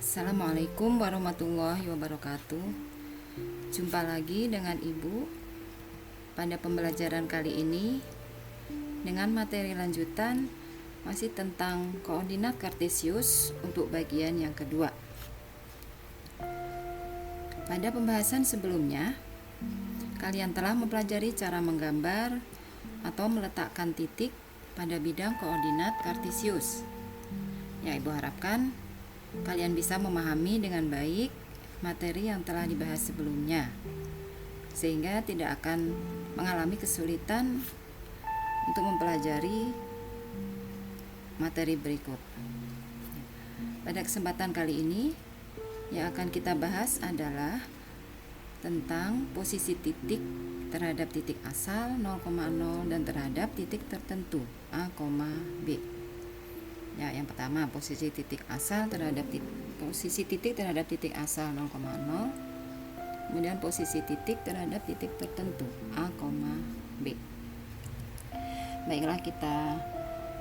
Assalamualaikum warahmatullahi wabarakatuh. Jumpa lagi dengan Ibu pada pembelajaran kali ini dengan materi lanjutan masih tentang koordinat kartesius untuk bagian yang kedua. Pada pembahasan sebelumnya, kalian telah mempelajari cara menggambar atau meletakkan titik pada bidang koordinat kartesius. Ya, Ibu harapkan kalian bisa memahami dengan baik materi yang telah dibahas sebelumnya, sehingga tidak akan mengalami kesulitan untuk mempelajari materi berikut. Pada kesempatan kali ini, yang akan kita bahas adalah tentang posisi titik terhadap titik asal 0,0 dan terhadap titik tertentu A, B. Ya, yang pertama posisi titik asal terhadap titik terhadap titik asal 0,0. Kemudian posisi titik terhadap titik tertentu A, B. Baiklah, kita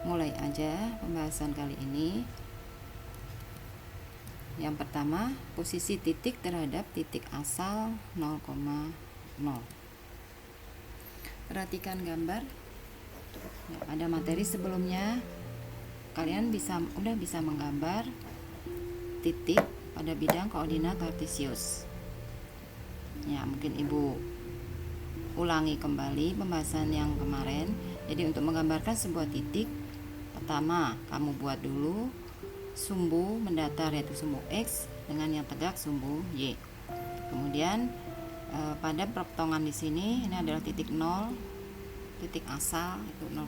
mulai aja pembahasan kali ini. Yang pertama, posisi titik terhadap titik asal 0,0. Perhatikan gambar. Ya, pada materi sebelumnya kalian udah bisa menggambar titik pada bidang koordinat kartesius. Ya, mungkin Ibu ulangi kembali pembahasan yang kemarin. Jadi untuk menggambarkan sebuah titik, pertama kamu buat dulu sumbu mendatar, yaitu sumbu X, dengan yang tegak sumbu Y. Kemudian pada perpotongan di sini ini adalah titik 0, titik asal itu 0,0.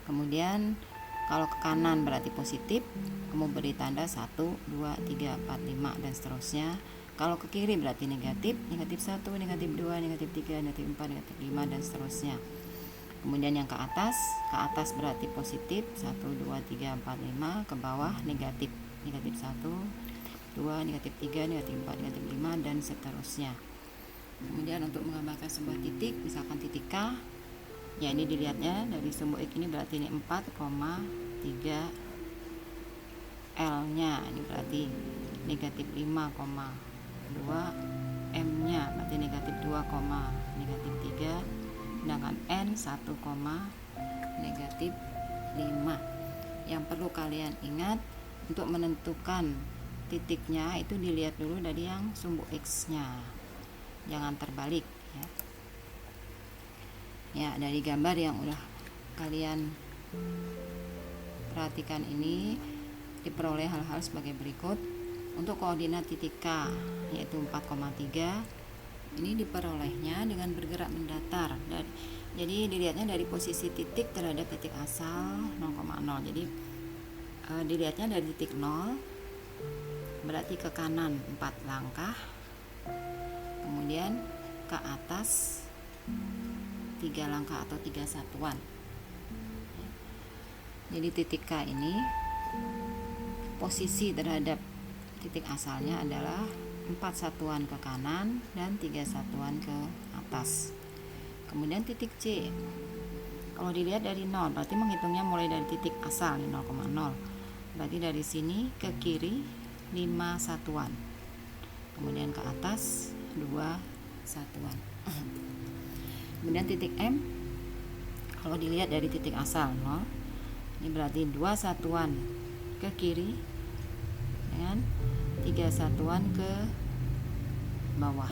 Kemudian kalau ke kanan berarti positif, kamu beri tanda 1, 2, 3, 4, 5 dan seterusnya. Kalau ke kiri berarti negatif, negatif 1, negatif 2, negatif 3, negatif 4, negatif 5 dan seterusnya. Kemudian yang ke atas berarti positif 1, 2, 3, 4, 5, ke bawah negatif, negatif 1, 2, negatif 3, negatif 4, negatif 5 dan seterusnya. Kemudian untuk menggambarkan sebuah titik, misalkan titik K, ya ini dilihatnya dari sumbu X ini berarti ini 4,3 L nya, ini berarti negatif 5,2 M nya berarti negatif 2, negatif 3, sedangkan N 1, negatif 5. Yang perlu kalian ingat, untuk menentukan titiknya itu dilihat dulu dari yang sumbu X nya, jangan terbalik ya. Ya, dari gambar yang udah kalian perhatikan ini diperoleh hal-hal sebagai berikut. Untuk koordinat titik K yaitu 4,3, ini diperolehnya dengan bergerak mendatar. Jadi dilihatnya dari posisi titik terhadap titik asal 0,0. Jadi dilihatnya dari titik 0 berarti ke kanan 4 langkah, kemudian ke atas 3 langkah atau 3 satuan. Jadi titik K ini posisi terhadap titik asalnya adalah 4 satuan ke kanan dan 3 satuan ke atas. Kemudian titik C, kalau dilihat dari 0 berarti menghitungnya mulai dari titik asal 0,0. Berarti dari sini ke kiri 5 satuan, kemudian ke atas 2 satuan. Kemudian titik M, kalau dilihat dari titik asal 0, ini berarti 2 satuan ke kiri dengan 3 satuan ke bawah.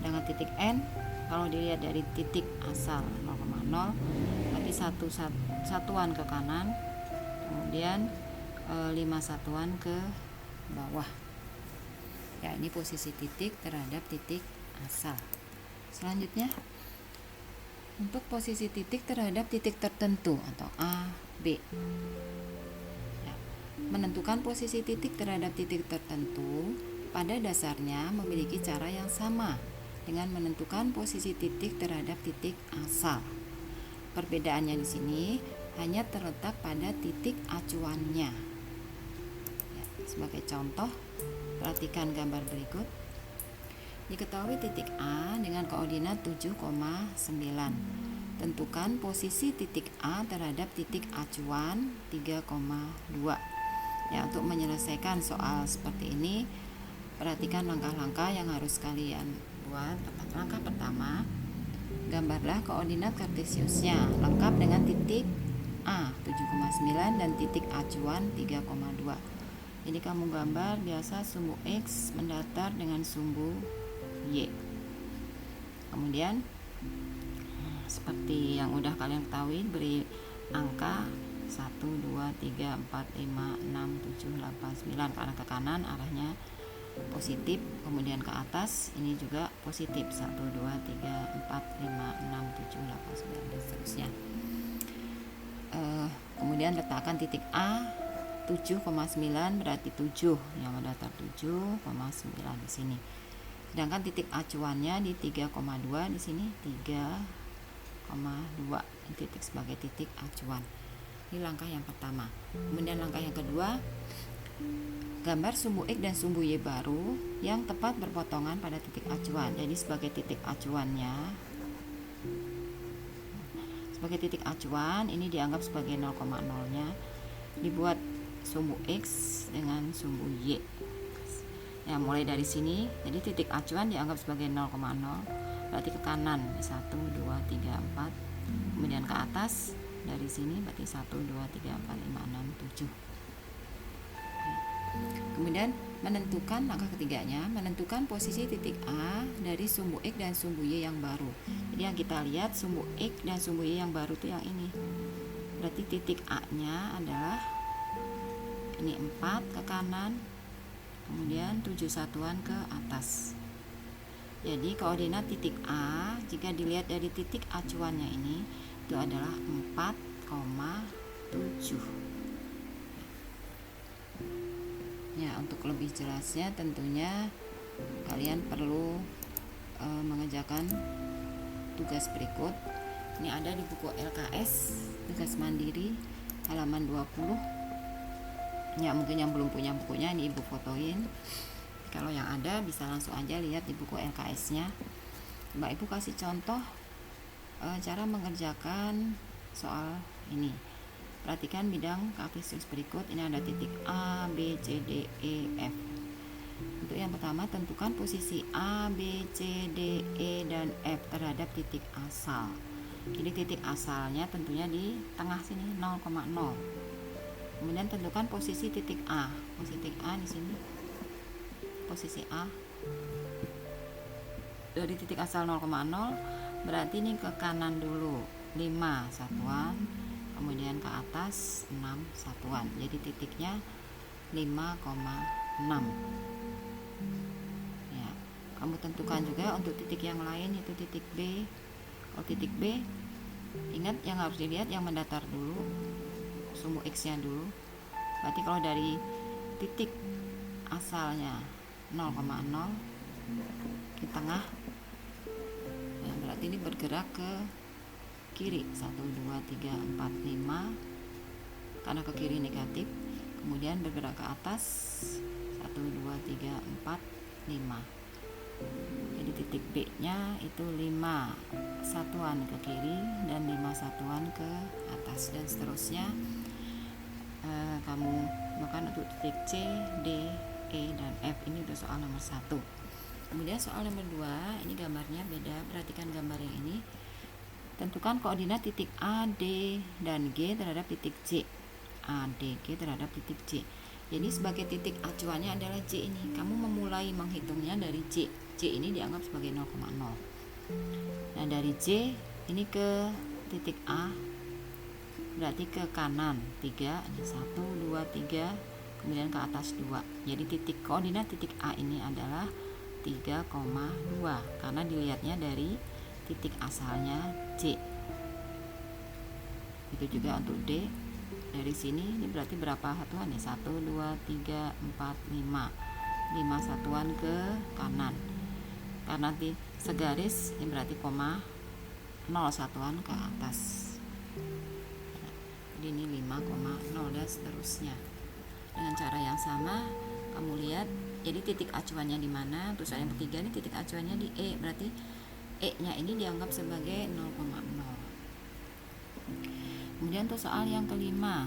Dengan titik N, kalau dilihat dari titik asal 0,0 berarti 1 satuan ke kanan, kemudian 5 satuan ke bawah. Ya, ini posisi titik terhadap titik asal. Selanjutnya, untuk posisi titik terhadap titik tertentu atau A, B. Ya, menentukan posisi titik terhadap titik tertentu pada dasarnya memiliki cara yang sama dengan menentukan posisi titik terhadap titik asal. Perbedaannya di sini hanya terletak pada titik acuannya. Ya, sebagai contoh, perhatikan gambar berikut. Diketahui titik A dengan koordinat 7,9. Tentukan posisi titik A terhadap titik acuan 3,2. Ya, untuk menyelesaikan soal seperti ini, perhatikan langkah-langkah yang harus kalian buat. Langkah pertama, gambarlah koordinat kartesiusnya lengkap dengan titik A 7,9 dan titik acuan 3,2. Jadi kamu gambar biasa sumbu X mendatar dengan sumbu Y. Kemudian seperti yang udah kalian ketahui, beri angka 1, 2, 3, 4, 5, 6, 7, 8, 9 karena ke kanan arahnya positif, kemudian ke atas ini juga positif 1, 2, 3, 4, 5, 6, 7, 8, 9 dan seterusnya. Kemudian letakkan titik A 7,9 berarti 7 yang mendatar 7,9 di sini. Sedangkan titik acuannya di 3,2 di sini 3,2 titik sebagai titik acuan. Ini langkah yang pertama. Kemudian langkah yang kedua, gambar sumbu X dan sumbu Y baru yang tepat berpotongan pada titik acuan. Jadi sebagai titik acuannya, sebagai titik acuan ini dianggap sebagai 0,0-nya, dibuat sumbu X dengan sumbu Y. Ya, mulai dari sini, jadi titik acuan dianggap sebagai 0,0, berarti ke kanan 1, 2, 3, 4, kemudian ke atas dari sini berarti 1, 2, 3, 4, 5, 6, 7. Kemudian menentukan langkah ketiganya, menentukan posisi titik A dari sumbu X dan sumbu Y yang baru. Jadi yang kita lihat sumbu X dan sumbu Y yang baru itu yang ini. Berarti titik A-nya adalah ini 4 ke kanan, kemudian 7 satuan ke atas. Jadi koordinat titik A jika dilihat dari titik acuannya ini itu adalah 4,7. Ya, untuk lebih jelasnya tentunya kalian perlu mengerjakan tugas berikut. Ini ada di buku LKS tugas mandiri halaman 20. Ya, mungkin yang belum punya bukunya ini ibu fotoin. Kalau yang ada bisa langsung aja lihat di buku LKS-nya. Mbak Ibu kasih contoh cara mengerjakan soal ini. Perhatikan bidang kartesius berikut. Ini ada titik A, B, C, D, E, F. Untuk yang pertama, tentukan posisi A, B, C, D, E, dan F terhadap titik asal. Jadi titik asalnya tentunya di tengah sini 0,0. Kemudian tentukan posisi titik A. Posisi titik A di sini. Posisi A dari titik asal 0,0 berarti ini ke kanan dulu 5 satuan, kemudian ke atas 6 satuan. Jadi titiknya 5,6. Ya, kamu tentukan juga untuk titik yang lain itu titik B. Kalau titik B, ingat yang harus dilihat yang mendatar dulu, sumbu X-nya dulu. Berarti kalau dari titik asalnya 0,0 di tengah, ya, berarti ini bergerak ke kiri 1, 2, 3, 4, 5 karena ke kiri negatif, kemudian bergerak ke atas 1, 2, 3, 4, 5. Jadi titik B nya itu 5 satuan ke kiri dan 5 satuan ke atas dan seterusnya. Kamu bukan untuk titik C, D, E, dan F. Ini untuk soal nomor 1. Kemudian soal nomor 2, ini gambarnya beda. Perhatikan gambar yang ini. Tentukan koordinat titik A, D, dan G terhadap titik C. A, D, G terhadap titik C. Jadi sebagai titik acuannya adalah C ini. Kamu memulai menghitungnya dari C. C ini dianggap sebagai 0,0. Nah, dari C ini ke titik A berarti ke kanan 3, ini 1, 2, 3, kemudian ke atas 2. Jadi titik koordinat titik A ini adalah 3,2 karena dilihatnya dari titik asalnya C. Itu juga untuk D. Dari sini ini berarti berapa satuan nih? 1, 2, 3, 4, 5. 5 satuan ke kanan. Karena di segaris ini berarti koma 0 satuan ke atas. Jadi ini 5,0 dan seterusnya. Dengan cara yang sama kamu lihat, jadi titik acuannya di mana? Terus yang ketiga ini titik acuannya di E, berarti E-nya ini dianggap sebagai 0,0. Kemudian untuk soal yang kelima,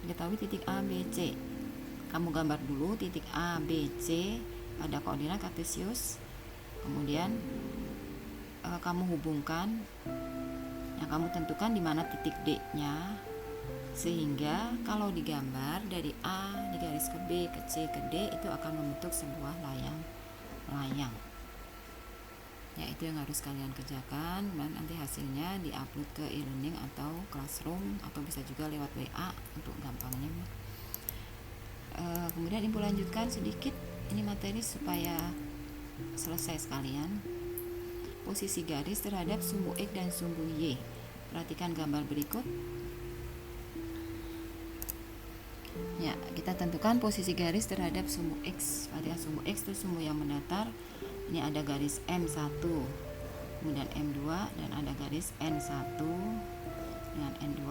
diketahui titik A, B, C. kamu gambar dulu titik A, B, C pada koordinat kartesius, kemudian kamu hubungkan, kamu tentukan di mana titik D-nya, sehingga kalau digambar dari A digaris ke B, ke C, ke D itu akan membentuk sebuah layang. Ya, itu yang harus kalian kerjakan, dan nanti hasilnya diupload ke e-learning atau classroom, atau bisa juga lewat WA untuk gampangnya. Kemudian ibu lanjutkan sedikit ini materi supaya selesai sekalian. Posisi garis terhadap sumbu X dan sumbu Y. Perhatikan gambar berikut. Ya, kita tentukan posisi garis terhadap sumbu X. Pada sumbu X itu sumbu yang mendatar. Ini ada garis M1, kemudian M2, dan ada garis N1 dengan N2.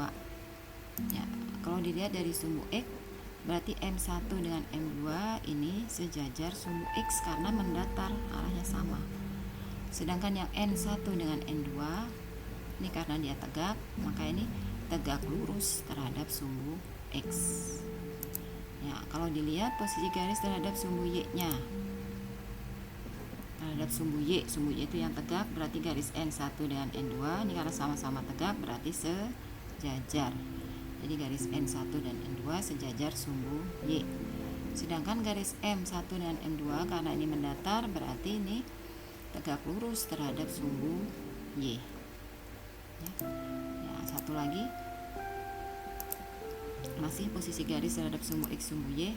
Ya, kalau dilihat dari sumbu X, berarti M1 dengan M2 ini sejajar sumbu X karena mendatar, arahnya sama. Sedangkan yang N1 dengan N2 ini karena dia tegak, maka ini tegak lurus terhadap sumbu X. Ya, kalau dilihat posisi garis terhadap sumbu Y-nya, terhadap sumbu Y itu yang tegak, berarti garis N1 dengan N2 ini karena sama-sama tegak berarti sejajar. Jadi garis N1 dan N2 sejajar sumbu Y. Sedangkan garis M1 dengan M2 karena ini mendatar berarti ini tegak lurus terhadap sumbu Y. Ya, satu lagi, masih posisi garis terhadap sumbu X, sumbu Y.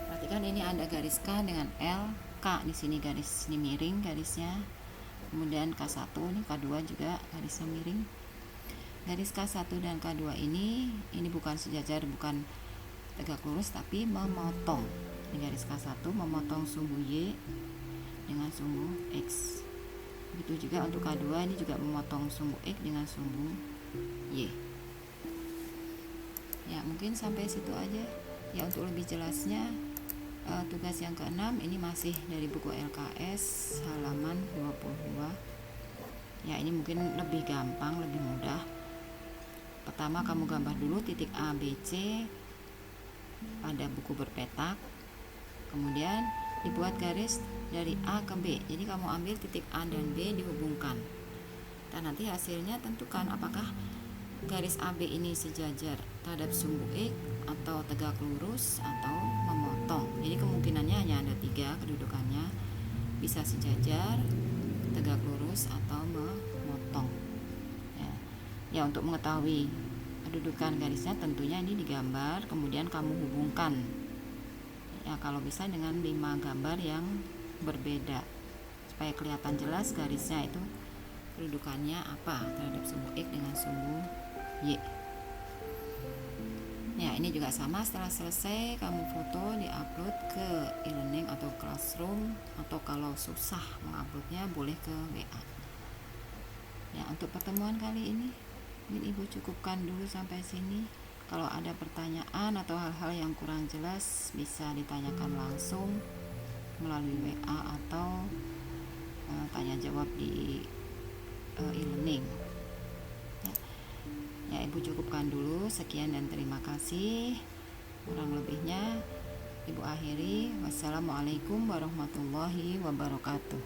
Perhatikan ini ada garis K dengan L, K di sini garis ini miring garisnya. Kemudian K1 ini, K2 juga garisnya miring. Garis K1 dan K2 ini bukan sejajar, bukan tegak lurus, tapi memotong. Ini garis K1 memotong sumbu Y dengan sumbu X. Begitu juga untuk K2, ini juga memotong sumbu X dengan sumbu Y. Ya, mungkin sampai situ aja. Ya, untuk lebih jelasnya tugas yang ke-6 ini masih dari buku LKS halaman 22. Ya, ini mungkin lebih gampang, lebih mudah. Pertama, kamu gambar dulu titik A, B, C pada buku berpetak. Kemudian dibuat garis dari A ke B. Jadi kamu ambil titik A dan B dihubungkan. Dan nanti hasilnya tentukan apakah garis AB ini sejajar terhadap sumbu X atau tegak lurus atau memotong. Jadi kemungkinannya hanya ada 3 kedudukannya, bisa sejajar, tegak lurus atau memotong. Ya, untuk mengetahui kedudukan garisnya tentunya ini digambar, kemudian kamu hubungkan. Ya, kalau bisa dengan 5 gambar yang berbeda supaya kelihatan jelas garisnya itu kedudukannya apa terhadap sumbu X dengan sumbu Y. Ya, ini juga sama, setelah selesai kamu foto, diupload ke e-learning atau classroom, atau kalau susah menguploadnya boleh ke WA. Ya, untuk pertemuan kali ini mungkin ibu cukupkan dulu sampai sini. Kalau ada pertanyaan atau hal-hal yang kurang jelas bisa ditanyakan langsung melalui WA atau tanya jawab di e-learning. Ya, ibu cukupkan dulu. Sekian dan terima kasih. Kurang lebihnya ibu akhiri. Wassalamualaikum warahmatullahi wabarakatuh.